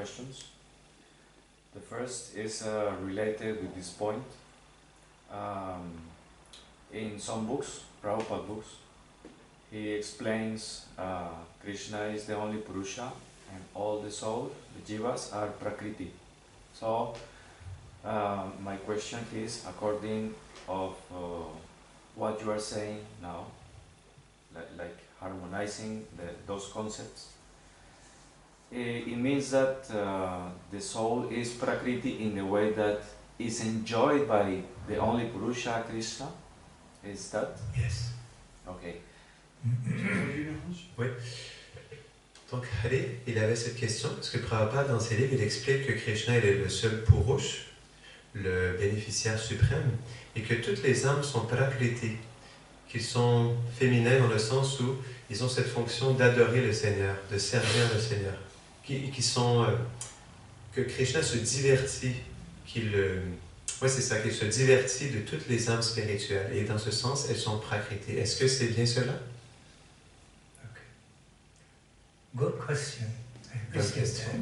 questions. The first is related with this point. In some books, Prabhupada books, he explains Krishna is the only Purusa and all the souls, the jivas, are Prakriti. So my question is, according of what you are saying now, like harmonizing those concepts, it means that the soul is Prakriti in the way that is enjoyed by the only Purusha, Krishna. Is that? Yes. Okay. Oui. Donc, allez, il avait cette question, parce que Prabhupada, dans ses livres, il explique que Krishna est le seul Purush, le bénéficiaire suprême, et que toutes les âmes sont Prakriti, qu'ils sont féminins dans le sens où ils ont cette fonction d'adorer le Seigneur, de servir le Seigneur, que Krishna se divertit, oui, c'est ça, qu'il se divertit de toutes les âmes spirituelles, et dans ce sens, elles sont Prakriti. Est-ce que c'est bien cela? Good question. I appreciate that.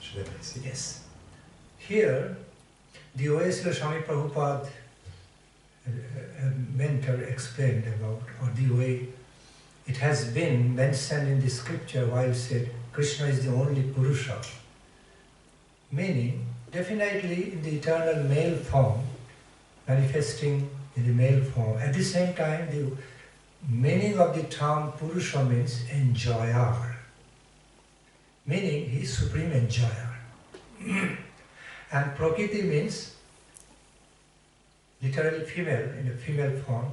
Je l'apprécie. Yes. Here, the way Srila Swami Prabhupada mentor explained about, or the way it has been mentioned in the scripture while said Krishna is the only Purusha. Meaning, definitely in the eternal male form, manifesting in the male form. At the same time, the meaning of the term Purusha means enjoyer, meaning he is supreme enjoyer. And Prakriti means literally female, in a female form.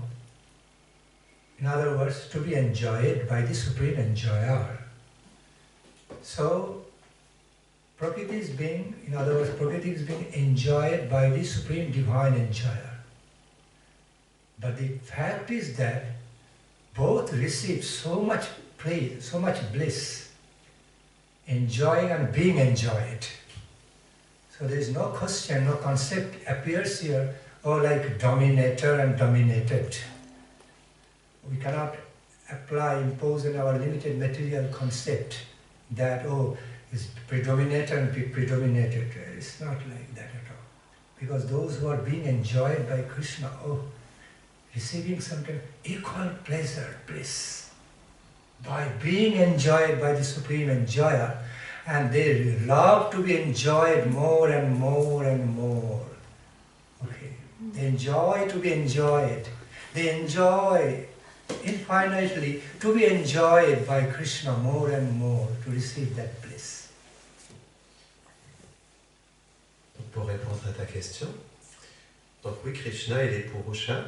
In other words, to be enjoyed by the supreme enjoyer. So, Prakriti is being, in other words, Prakriti is being enjoyed by the supreme divine enjoyer. But the fact is that both receive so much praise, so much bliss, enjoying and being enjoyed. So there is no question, no concept appears here, oh, like dominator and dominated. We cannot impose in our limited material concept that, oh, is predominator and be predominated. It's not like that at all. Because those who are being enjoyed by Krishna, oh, receiving some kind of equal pleasure, bliss, by being enjoyed by the supreme enjoyer, and they love to be enjoyed more and more and more. Okay, they enjoy to be enjoyed. They enjoy infinitely to be enjoyed by Krishna more and more, to receive that bliss. Donc, pour répondre à ta question, donc oui, Krishna, il est Purusha,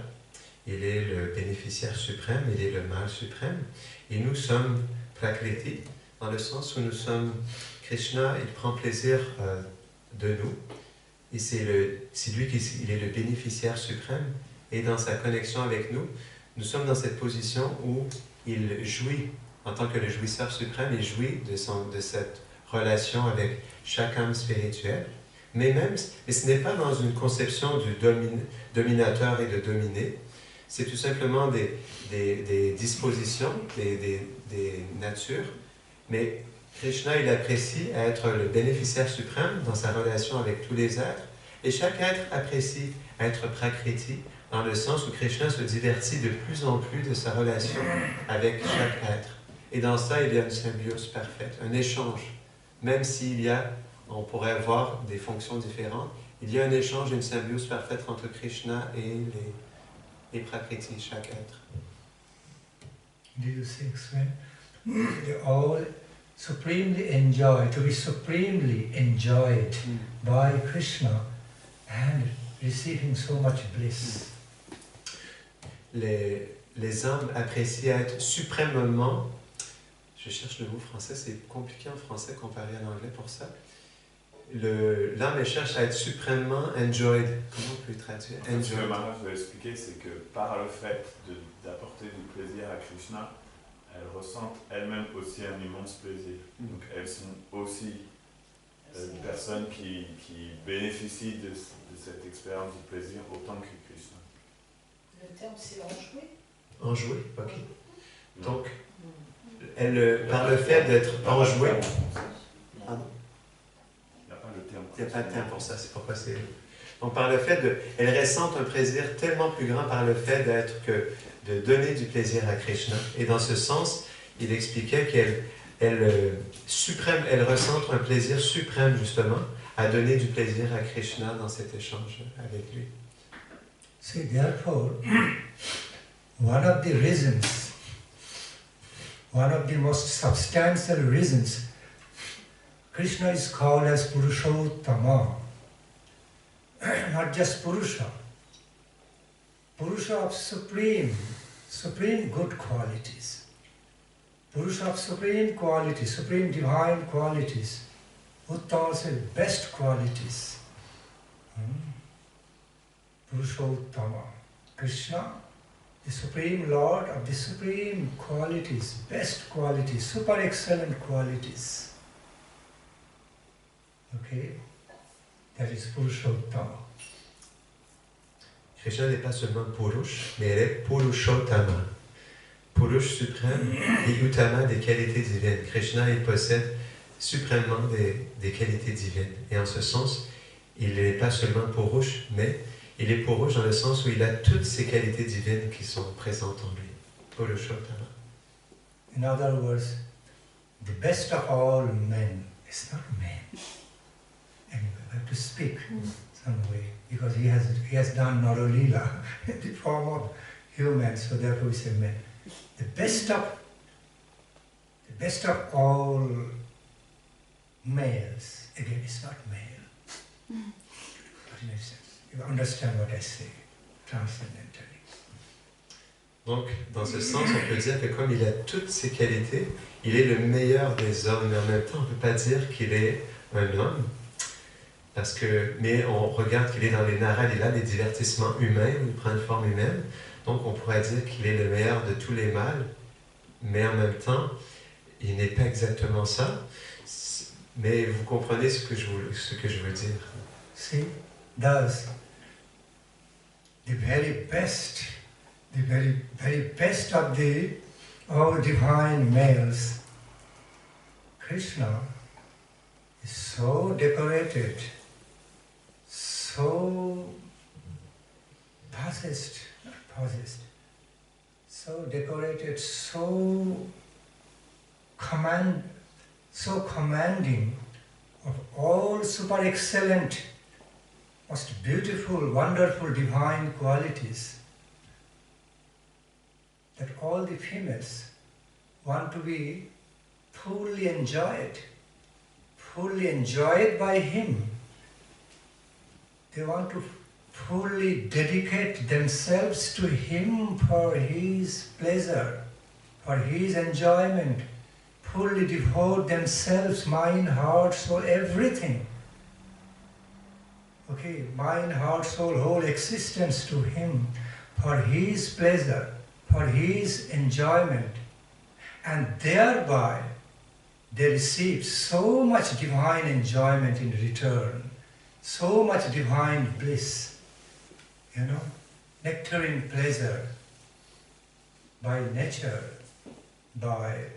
il est le bénéficiaire suprême, il est le mâle suprême, et nous sommes Prakriti, dans le sens où nous sommes Krishna, il prend plaisir de nous, et c'est lui il est le bénéficiaire suprême, et dans sa connexion avec nous, nous sommes dans cette position où il jouit, en tant que le jouisseur suprême, il jouit de cette relation avec chaque âme spirituelle, mais ce n'est pas dans une conception du dominateur et de dominé, c'est tout simplement des dispositions, des natures, mais Krishna, il apprécie être le bénéficiaire suprême dans sa relation avec tous les êtres, et chaque être apprécie être Prakriti, dans le sens où Krishna se divertit de plus en plus de sa relation avec chaque être. Et dans ça, il y a une symbiose parfaite, un échange. Même on pourrait avoir des fonctions différentes, il y a un échange, une symbiose parfaite entre Krishna et les Prakriti, chaque être. Did you see explain? They all supremely enjoy, to be supremely enjoyed by Krishna and receiving so much bliss. Les âmes apprécient être suprêmement, je cherche le mot français, c'est compliqué en français comparé à l'anglais pour ça. L'âme cherche à être suprêmement enjoyed. Comment on peut le traduire? En fait, ce que Maharaj veut expliquer, c'est que par le fait d'apporter du plaisir à Krishna, elles ressentent elles-mêmes aussi un immense plaisir. Donc elles sont aussi des personnes qui bénéficient de cette expérience du plaisir autant que Krishna. Le terme c'est enjoué. Enjoué, ok. Donc, par le fait d'être enjouée, Il n'y a pas de terme pour ça, c'est pourquoi c'est... Donc par le fait de... Elle ressent un plaisir tellement plus grand par le fait de donner du plaisir à Krishna. Et dans ce sens, il expliquait qu'elle ressent un plaisir suprême justement à donner du plaisir à Krishna dans cet échange avec lui. See, therefore, one of the reasons, one of the most substantial reasons, Krishna is called as Purushottama. Not just Purusha. Purusha of supreme good qualities. Purusha of supreme qualities, supreme divine qualities. Uttama said best qualities. Purushottama. Krishna, the Supreme Lord of the supreme qualities, best qualities, super excellent qualities. Okay? That is Purushottama. Krishna n'est pas seulement Purush, mais elle est Purushottama. Purush suprême et Uttama des qualités divines. Krishna, il possède suprêmement des qualités divines. Et en ce sens, il n'est pas seulement Purush, mais il est Purush dans le sens où il a toutes ces qualités divines qui sont présentes en lui. Purushottama. In other words, the best of all men is not man. Anyway, we have to speak some way because he has done Naralila in the form of human, so therefore we say men. The best of all males, again, is not male. But in a sense, you understand what I say, transcendentally. Donc, dans ce sens, on peut dire que comme il a toutes ces qualités, il est le meilleur des hommes, mais en même temps, on ne peut pas dire qu'il est un homme, mais on regarde qu'il est dans les narades, il a des divertissements humains, il prend une forme humaine, donc on pourrait dire qu'il est le meilleur de tous les mâles, mais en même temps, il n'est pas exactement ça, mais vous comprenez ce que je veux dire. See, thus, the very best of the all divine males, Krishna is so decorated, so decorated, so commanding of all super excellent, most beautiful, wonderful, divine qualities, that all the females want to be fully enjoyed by him. They want to fully dedicate themselves to him for his pleasure, for his enjoyment, fully devote themselves, mind, heart, soul, everything. Okay, mind, heart, soul, whole existence to him for his pleasure, for his enjoyment, and thereby they receive so much divine enjoyment in return, so much divine bliss, nectarine pleasure by nature, by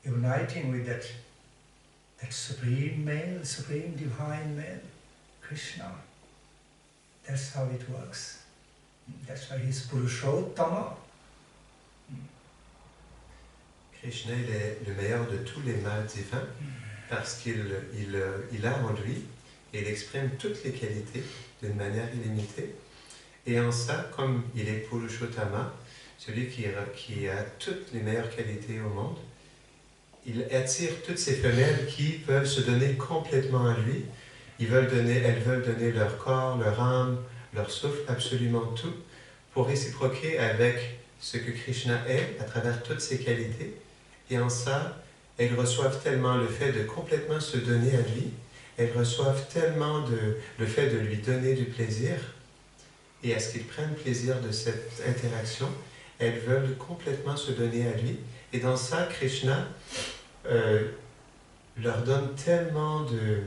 uniting with that supreme male, supreme divine male, Krishna. That's how it works. That's why he's Purushottama. Krishna, il est le meilleur de tous les mâles divins parce qu'il a en lui et il exprime toutes les qualités d'une manière illimitée. Et en ça, comme il est Purushottama, celui qui a toutes les meilleures qualités au monde, il attire toutes ces femelles qui peuvent se donner complètement à lui. Elles veulent donner leur corps, leur âme, leur souffle, absolument tout, pour réciproquer avec ce que Krishna est à travers toutes ses qualités. Et en ça, elles reçoivent tellement le fait de complètement se donner à lui, elles reçoivent tellement le fait de lui donner du plaisir, et à ce qu'ils prennent plaisir de cette interaction, elles veulent complètement se donner à lui. Et dans ça, Krishna leur donne tellement de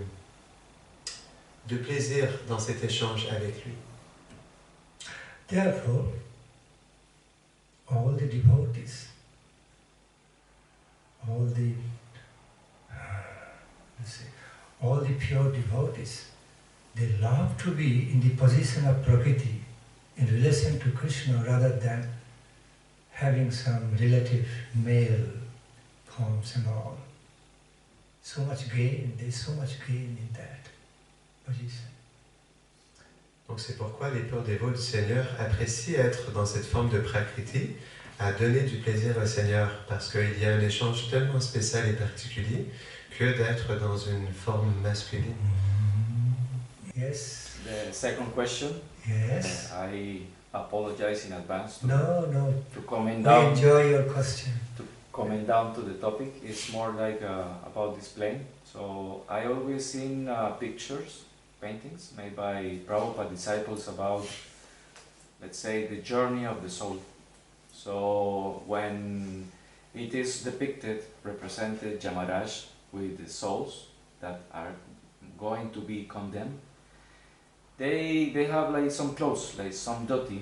plaisir dans cet échange avec lui. Therefore, all the devotees, all the pure devotees, they love to be in the position of Prakriti in relation to Krishna rather than having some relative male forms and all. So much gain, there's so much gain in that position. Donc c'est pourquoi les purs dévots du Seigneur apprécient être dans cette forme de Prakriti, à donner du plaisir au Seigneur, parce qu'il y a un échange tellement spécial et particulier que d'être dans une forme masculine. Yes. The second question. Yes. I apologize in advance to comment We down. enjoy your question. To comment down to the topic. It's more like about displaying. So I always seen pictures, paintings made by Prabhupada disciples about, let's say, the journey of the soul. So when it is depicted, represented Yamaraj with the souls that are going to be condemned, they have like some clothes, like some dhoti.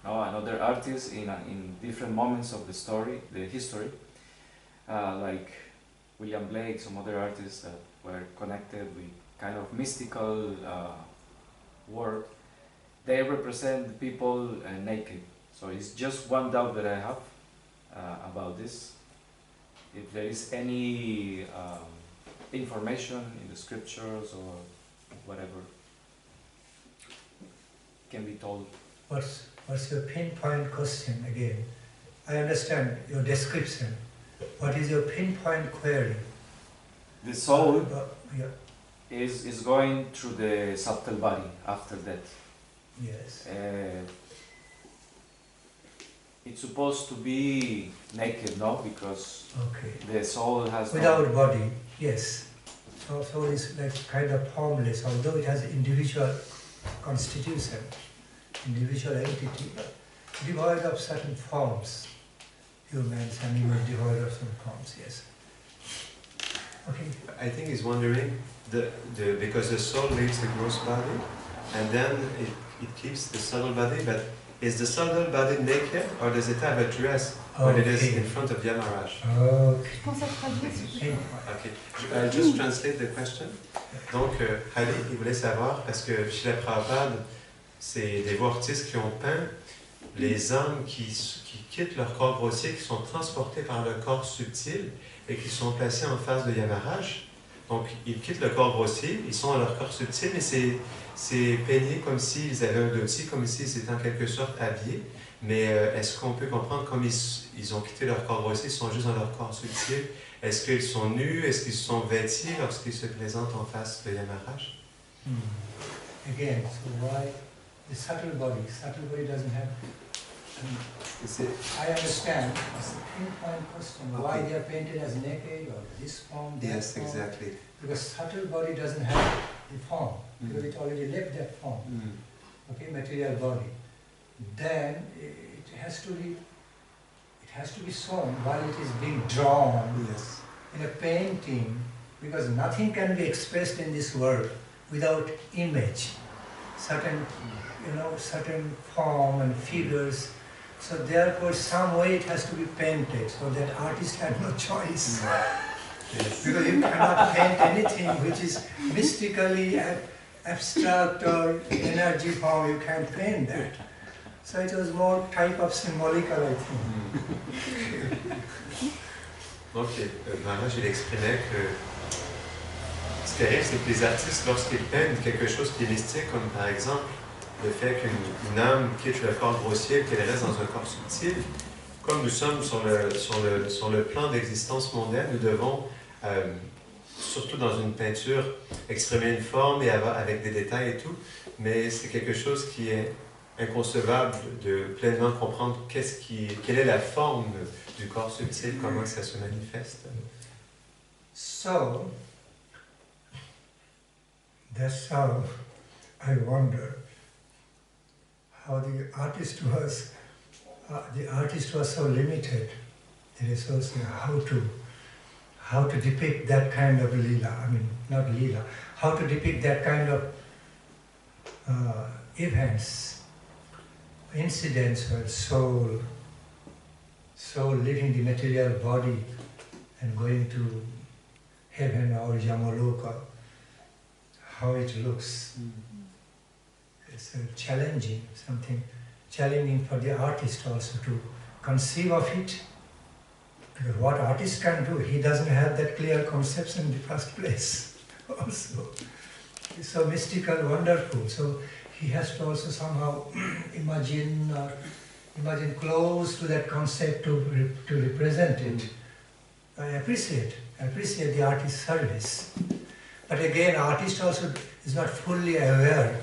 Another artist in different moments of the story, the history, like William Blake, some other artists that were connected with kind of mystical world, they represent people naked. So it's just one doubt that I have about this. If there is any information in the scriptures or whatever can be told. What's your pinpoint question again? I understand your description. What is your pinpoint query? The soul Yeah. is going through the subtle body after death. Yes. It's supposed to be naked, no? Because Okay. the soul has Without body, yes. So soul is like kind of formless, although it has individual constitution, individual entity, but devoid of certain forms. Humans, animals, devoid of some forms, yes. Okay. I think he's wondering, because the soul leaves the gross body, and then it keeps the subtle body, but is the subtle body naked, or does it have a dress when it is in front of Yamaraj? Okay. Okay. I'll just translate the question. Donc, Ali, il voulait savoir, parce que chez la Prabhupada, c'est des voix artistes qui ont peint les âmes qui quittent leur corps grossier, qui sont transportées par le corps subtil et qui sont placées en face de Yamaraj. Donc, ils quittent le corps grossier, ils sont dans leur corps subtil, mais c'est peigné comme s'ils avaient un dhoti, comme s'ils étaient en quelque sorte habillés. Mais est-ce qu'on peut comprendre comme ils ont quitté leur corps grossier, ils sont juste dans leur corps subtil? Est-ce qu'ils sont nus? Est-ce qu'ils sont vêtis lorsqu'ils se présentent en face de Yamaraj? Again, so why the subtle body doesn't have... I understand, it's a pinpoint question, why they are painted as naked or this form, that Yes, form. exactly. Because subtle body doesn't have the form, because it already left that form, okay, material body. Then it has to be shown while it is being drawn Yes. in a painting, because nothing can be expressed in this world without image, certain form and figures. So therefore, some way it has to be painted, so that artist had no choice. Yes. Because you cannot paint anything which is mystically abstract or energy form, you can't paint that. So it was more type of symbolical, I think. Donc, Maharaj, il exprimait que ce qui arrive, c'est que les artistes, lorsqu'ils peignent quelque chose qui est mystique, comme par exemple le fait qu'une âme quitte le corps grossier, qu'elle reste dans un corps subtil, comme nous sommes sur le plan d'existence mondaine, nous devons, surtout dans une peinture, exprimer une forme et avec des détails et tout, mais c'est quelque chose qui est inconcevable de pleinement comprendre quelle est la forme du corps subtil, comment ça se manifeste. So, that's how I wonder how the artist was so limited, the resources, how to depict that kind of lila, I mean, not lila, how to depict that kind of events, incidents where soul leaving the material body and going to heaven or Yamaloka, how it looks. It's challenging, something challenging for the artist also to conceive of it. Because what artist can do, he doesn't have that clear conception in the first place. Also, it's so mystical, wonderful. So he has to also somehow imagine close to that concept to represent it. I appreciate the artist's service. But again, artist also is not fully aware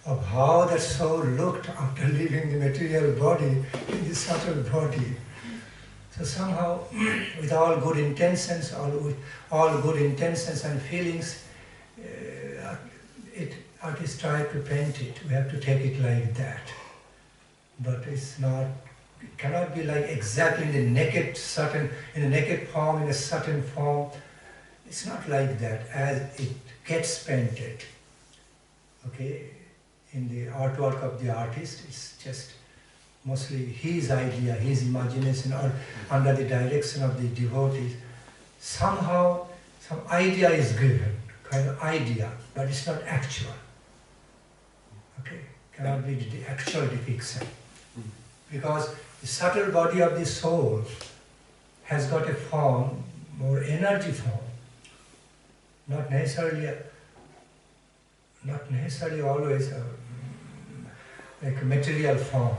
of how that soul looked after leaving the material body in the subtle body. So somehow, with all good intentions, all good intentions and feelings, artists try to paint it. We have to take it like that. But it's not. It cannot be like exactly in a naked form, in a certain form. It's not like that as it gets painted. Okay, in the artwork of the artist, it's just mostly his idea, his imagination, or under the direction of the devotees. Somehow, some idea is given, kind of idea, but it's not actual. Okay, cannot be the actual depiction. Because the subtle body of the soul has got a form, more energy form, not necessarily always like a material form,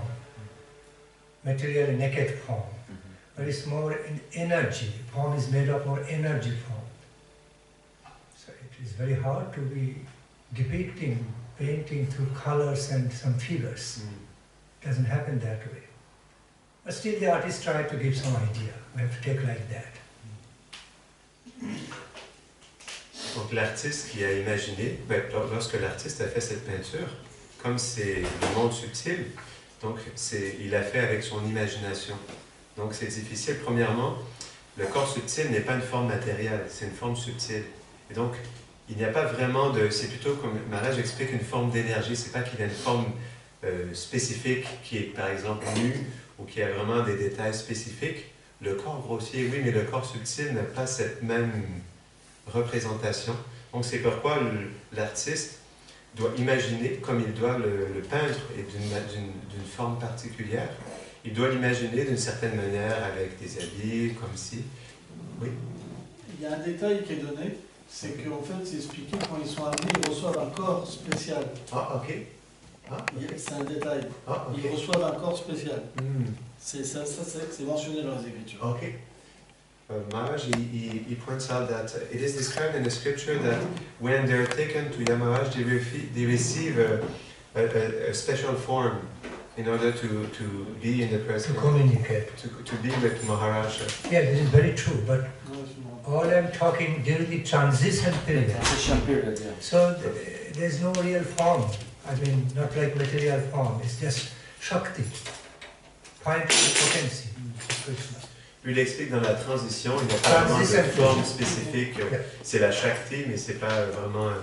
material naked form, but it's more in energy. Form is made of more energy form. So it is very hard to be depicting, painting through colors and some figures. It doesn't happen that way. But still the artist tried to give some idea. We have to take like that. Donc l'artiste qui a imaginé, lorsque l'artiste a fait cette peinture, comme c'est le monde subtil, donc il a fait avec son imagination. Donc c'est difficile. Premièrement, le corps subtil n'est pas une forme matérielle, c'est une forme subtile. Et donc, il n'y a pas vraiment de... C'est plutôt, comme Maharaj explique, une forme d'énergie. C'est pas qu'il y a une forme spécifique qui est, par exemple, nue, ou qui a vraiment des détails spécifiques. Le corps grossier, oui, mais le corps subtil n'a pas cette même représentation. Donc c'est pourquoi l'artiste doit imaginer comme il doit le peindre et d'une forme particulière. Il doit l'imaginer d'une certaine manière avec des habits, comme si. Oui. Il y a un détail qui est donné, c'est qu'en fait, c'est expliqué quand ils sont amenés, ils reçoivent un corps spécial. Ah, ok. Ah, okay. C'est un détail. Ah, okay. Ils reçoivent un corps spécial. C'est mentionné dans les Écritures. Ok. Maharaj, he points out that it is described in the scripture that when they're taken to Yamaraj, they receive a special form in order to be in the presence. To communicate. To be with Maharaj. Yeah, this is very true, but all I'm talking during the transition period. Transition period, yeah. So there's no real form. I mean, not like material form. It's just Shakti. Point of potency. Krishna. Lui, il explique dans la transition, il n'y a pas vraiment de forme spécifique. C'est la Shakti, mais c'est pas vraiment...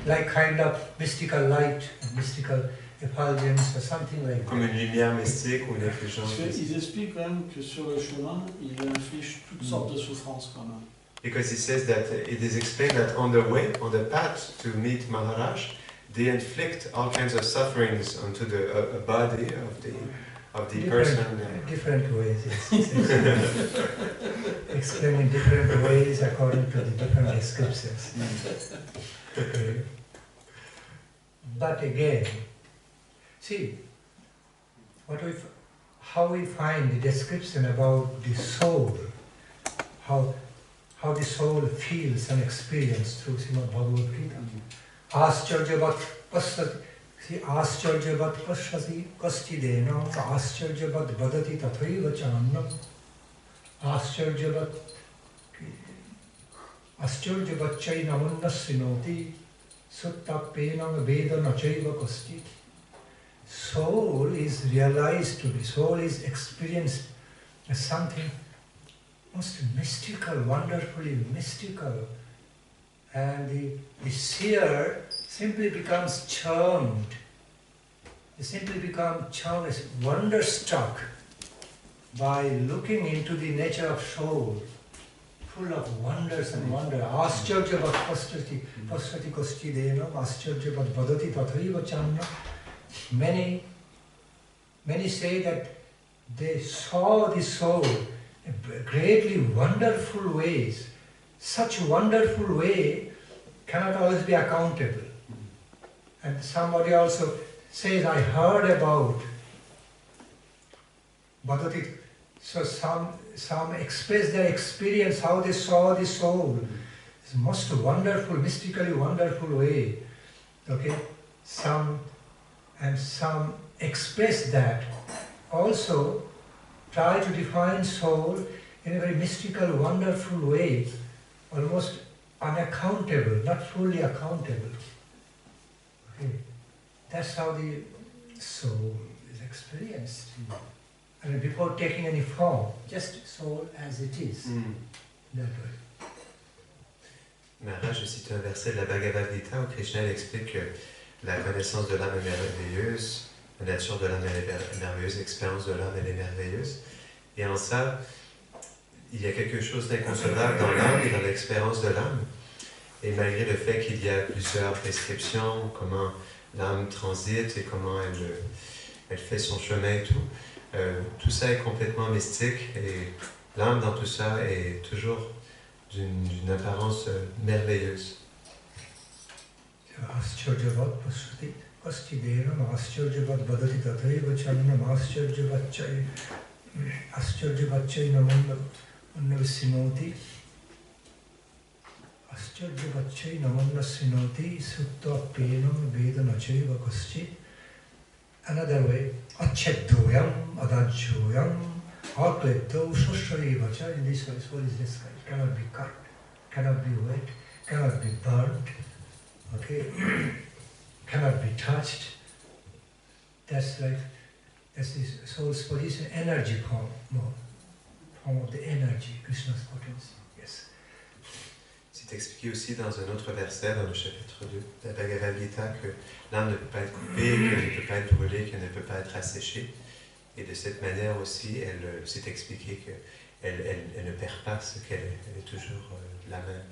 Like kind of mystical light, mystical effulgence or something like that. Comme une lumière mystique ou une effulgence. Ils expliquent quand même que sur le chemin, il inflige toutes sortes de souffrances quand même. Because he says that it is explained that on the way, on the path to meet Maharaj, they inflict all kinds of sufferings onto the body of the person. Different ways, yes. Explained in different ways according to the different descriptions. Okay. But again, see, how we find the description about the soul, how the soul feels and experiences through Srimad Bhagavad Gita. Ascharyavat pasati, see, Ascharyavat pasati kastidena, Ascharyavat vadati tathaiva channam, Ascharyavat chainamanna sinoti, suttapenam vedana chaiva kasti. Soul is realized to be, soul is experienced as something most mystical, wonderfully mystical. And the seer simply becomes charmed. They simply become charmed, wonderstruck by looking into the nature of soul full of wonders and wonder. Ascharjavat pasvati kosti dena, ascharjavat vadati tathaiva channa. Many say that they saw the soul in greatly wonderful ways. Such wonderful way cannot always be accountable. And somebody also says, I heard about Bhagavati. So some express their experience, how they saw the soul. It's most wonderful, mystically wonderful way. Okay? Some express that. Also try to define soul in a very mystical, wonderful way, almost unaccountable, not fully accountable. Okay. That's how the soul is experienced. And before taking any form, just soul as it is. That way. Maharaj, je cite un verset de la Bhagavad Gita où Krishna explique que la connaissance de l'âme est merveilleuse, la nature de l'âme est merveilleuse, l'expérience de l'âme elle est merveilleuse. Et en ça, il y a quelque chose d'inconcevable dans l'âme et dans l'expérience de l'âme. Et malgré le fait qu'il y a plusieurs prescriptions, comment l'âme transite et comment elle fait son chemin et tout ça est complètement mystique et l'âme dans tout ça est toujours d'une apparence merveilleuse. Ascharjavat pasvati kastidenam ascharjavat vadati tathaiva channam ascharjavatchai namanna sinoti ascharjavatchai namanna sinoti sutta penam vedanachaiva kaschit. Another way, achettoyam adajyoyam akletto shashaivacha. In this way, soul is described. It cannot be cut, cannot be wet, cannot be burnt, okay, cannot be touched. That's the soul's position, energy form of the energy, Krishna's potency. Yes. C'est expliqué aussi dans un autre verset, dans le chapitre 2 de la Bhagavad Gita, que l'âme ne peut pas être coupée, qu'elle ne peut pas être brûlée, qu'elle ne peut pas être asséchée. Et de cette manière aussi, c'est expliqué qu'elle ne perd pas ce qu'elle est, elle est toujours la même.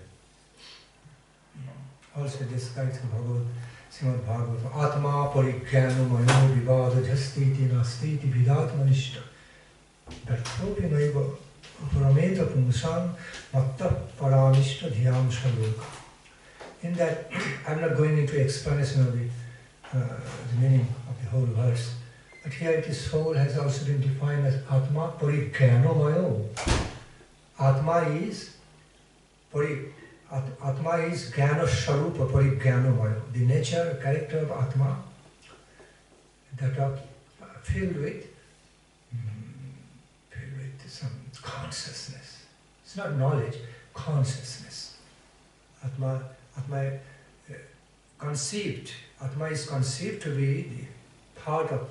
Also described in Srimad Bhagavatam, Atma parigyano mayo vivada jastiti nastiti vidatmanishta bhartopi naiva purameta pumsam matta paramishta dhyam shaloka. In that, I'm not going into explanation of the meaning of the whole verse, but here it is soul has also been defined as Atma parigyano mayo. Atma is Jnana Sharupa Parigyano. The nature, character of Atma that are filled with some consciousness. It's not knowledge, consciousness. Atma conceived. Atma is conceived to be the part of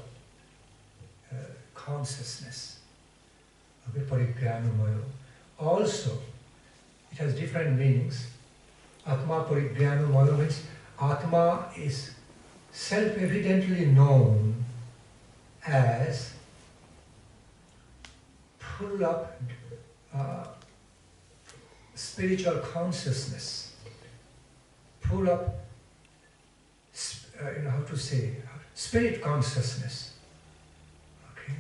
consciousness. Parigyano. Also, it has different meanings. Atma parigyano maya means Atma is self-evidently known as full of spiritual consciousness, full of, spirit consciousness. Okay?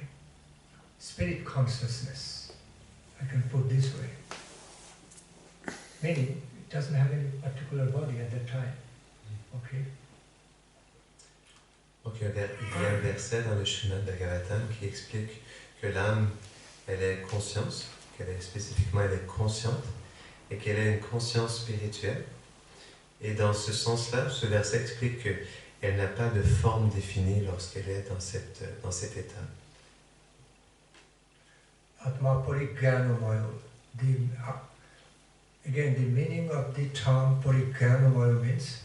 Spirit consciousness, I can put this way. Meaning, it doesn't have any particular body at that time. Okay? Donc il y a un verset dans le Srimad Bhagavatam qui explique que l'âme, elle est conscience, elle est consciente et qu'elle a une conscience spirituelle. Et dans ce sens-là, ce verset explique qu'elle n'a pas de forme définie lorsqu'elle est dans cet état. Atma parigyano. Again, the meaning of the term parigyano means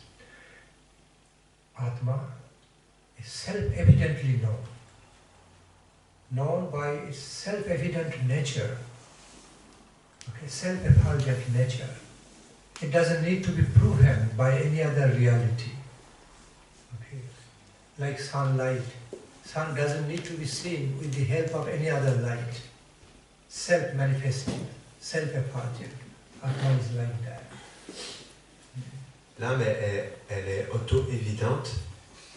Atma is self-evidently known by its self-evident nature, okay, self-effulgent nature. It doesn't need to be proven by any other reality. Okay. Like sunlight. Sun doesn't need to be seen with the help of any other light. Self-manifesting, self-effulgent. Atma is like that. L'âme, elle est auto-évidente,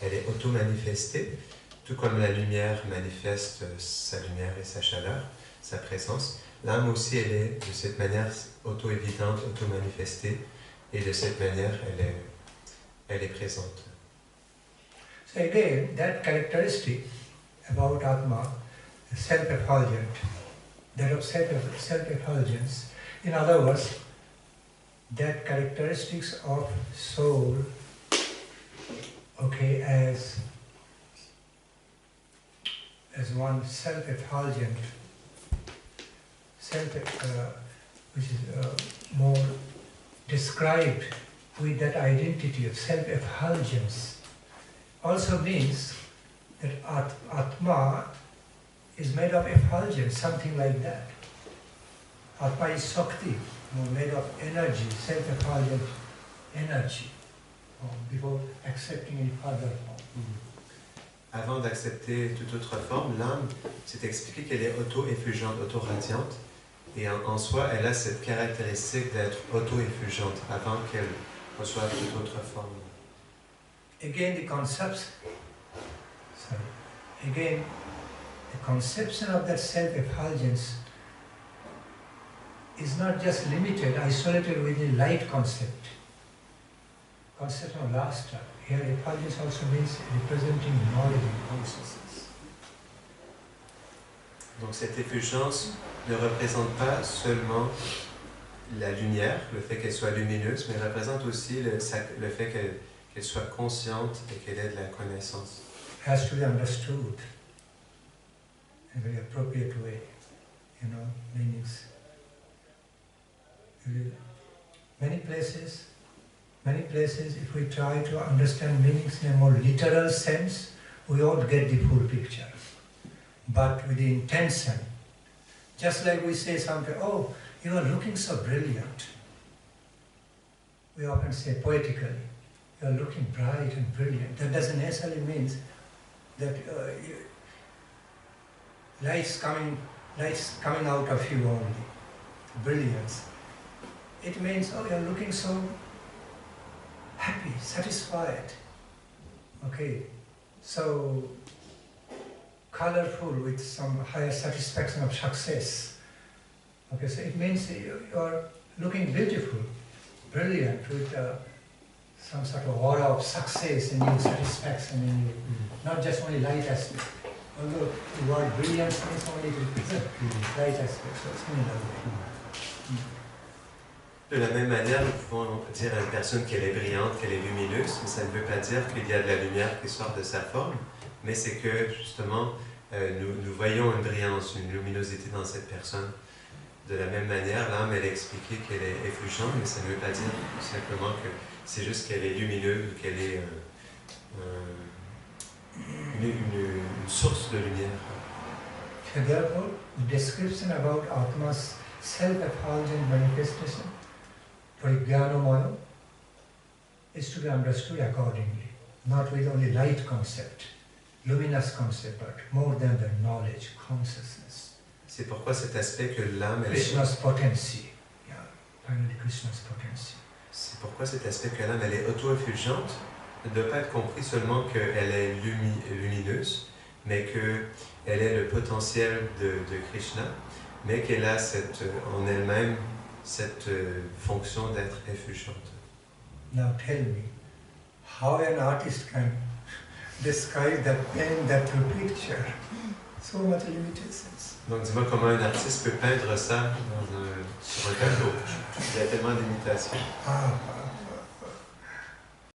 elle est auto-manifestée, tout comme la lumière manifeste sa lumière et sa chaleur, sa présence. L'âme aussi, elle est de cette manière auto-évidente, auto-manifestée, et de cette manière, elle est présente. So again, that characteristic about Atma, self-effulgent, that of self-effulgence, in other words, that characteristics of soul, okay, as one self-effulgent, which is more described with that identity of self-effulgence, also means that Atma is made of effulgence, something like that. Atma is Shakti, made of energy, self-effulgent energy, before accepting any further form. Avant d'accepter toute autre forme, l'âme, c'est expliqué qu'elle est auto-effulgente, auto-radiante, et en soi, elle a cette caractéristique d'être auto-effulgente avant qu'elle reçoive toute autre forme. Again, the conception of that self-effulgence is not just limited, isolated within light concept. Conception of last term. Here, effulgence also means representing knowledge and consciousness. Donc cette effulgence ne représente pas seulement la lumière, le fait qu'elle soit lumineuse, mais représente aussi le fait qu'elle soit consciente et qu'elle ait de la connaissance. It has to be understood in a very appropriate way, meanings. Many places, if we try to understand meanings in a more literal sense, we won't get the full picture. But with the intention, just like we say something, oh, you are looking so brilliant. We often say poetically, you are looking bright and brilliant. That doesn't necessarily mean that light's coming out of you only, brilliance. It means, oh, you are looking so happy, satisfied, okay, so colorful with some higher satisfaction of success. Okay, so it means you are looking beautiful, brilliant, with some sort of aura of success in you, satisfaction in you, not just only light aspect. Although the word brilliance means only to represent light aspect, so it's in another way. De la même manière, nous pouvons dire à une personne qu'elle est brillante, qu'elle est lumineuse, mais ça ne veut pas dire qu'il y a de la lumière qui sort de sa forme, mais c'est que justement, nous voyons une brillance, une luminosité dans cette personne. De la même manière, l'âme, elle a expliqué qu'elle est effulgente, mais ça ne veut pas dire simplement que c'est juste qu'elle est lumineuse, qu'elle est une source de lumière. So therefore, the description about Atma's self-effulgent manifestation, Prajnanamaya, is to be understood accordingly, not with only light concept, luminous concept, but more than the knowledge, consciousness. C'est pourquoi cet aspect que l'âme, Krishna's potency, finally Krishna's potency. C'est pourquoi cet aspect que l'âme, elle est auto-effulgente, ne doit pas être compris seulement qu'elle est lumineuse, mais qu'elle est le potentiel de Krishna, mais qu'elle a en elle-même cette fonction d'être effulgente. Now tell me, how an artist can describe that pain that you picture? So much limitations. Donc dis-moi comment un artiste peut peindre ça sur un tableau. Il y a tellement d'imitations.